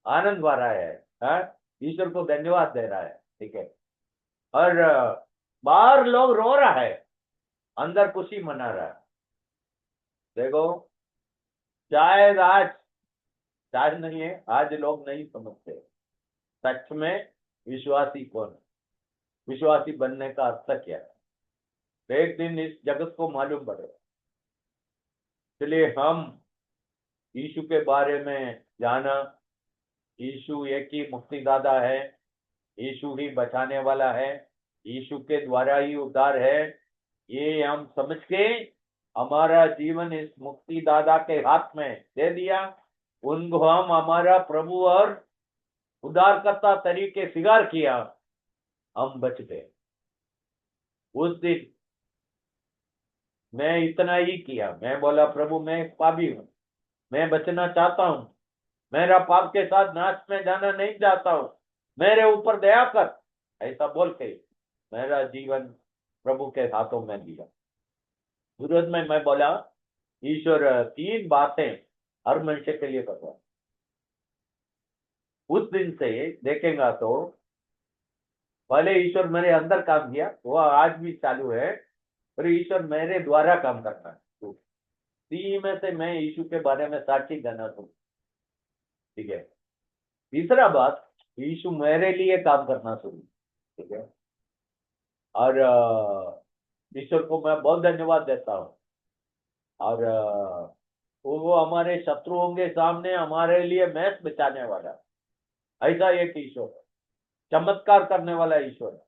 आनंद भरा है, हाँ? ईश्वर को धन्यवाद दे रहा है, ठीक है। और बाहर लोग रो रहा है, अंदर खुशी मना रहा है। देखो, शायद आज, शायद नहीं है, आज लोग नहीं समझते सच में विश्वासी कौन है, विश्वासी बनने का अर्थ क्या है। एक दिन इस जगत को मालूम पड़ेगा। इसलिए हम यीशु के बारे में जाना, यीशु एक ही मुक्तिदाता है, यीशु ही बचाने वाला है, यीशु के द्वारा ही उद्धार है, ये हम समझ के हमारा जीवन इस मुक्तिदाता के हाथ में दे दिया, उनको हम हमारा प्रभु और उद्धारकर्ता तरीके स्वीकार किया, हम बच गए। उस दिन मैं इतना ही किया, मैं बोला प्रभु मैं पापी हूं, मैं बचना चाहता हूं, मेरा पाप के साथ नाश में जाना नहीं चाहता हूं, मेरे ऊपर दया कर, ऐसा बोल के मेरा जीवन प्रभु के हाथों में दिया। विरोध में मैं बोला, ईश्वर 3 बातें हर मनुष्य के लिए कर रहा है। उस दिन से देखेगा तो पहले ईश्वर मेरे अंदर काम किया, वो आज भी चालू है, पर ईश्वर मेरे द्वारा काम करता है। 3 में से मैं यीशु के बारे में साक्षी देना शुरू, ठीक है। तीसरा बात, यीशु मेरे लिए काम करना शुरू, ठीक है। और ईश्वर को मैं बहुत धन्यवाद देता हूँ। और वो हमारे शत्रुओं के सामने हमारे लिए मैस बचाने वाला, ऐसा एक ईश्वर है, चमत्कार करने वाला ईश्वर है,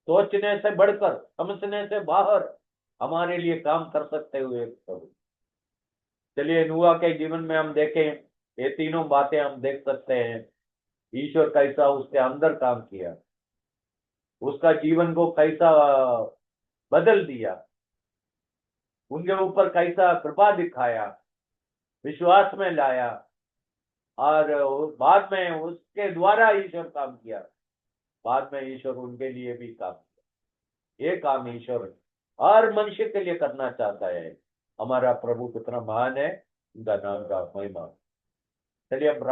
सोचने से बढ़कर, समझने से बाहर हमारे लिए काम कर सकते हुए प्रभु। चलिए नूह के जीवन में हम देखें, ये तीनों बातें हम देख सकते हैं। ईश्वर कैसा उसके अंदर काम किया, उसका जीवन को कैसा बदल दिया, उनके ऊपर कैसा कृपा दिखाया, विश्वास में लाया, और बाद में उसके द्वारा ईश्वर काम किया। बाद में ईश्वर उनके लिए भी काम किया। ये काम ईश्वर हर मनुष्य के लिए करना चाहता है। हमारा प्रभु कितना महान है, उनका नाम का महिमा। चलिए हम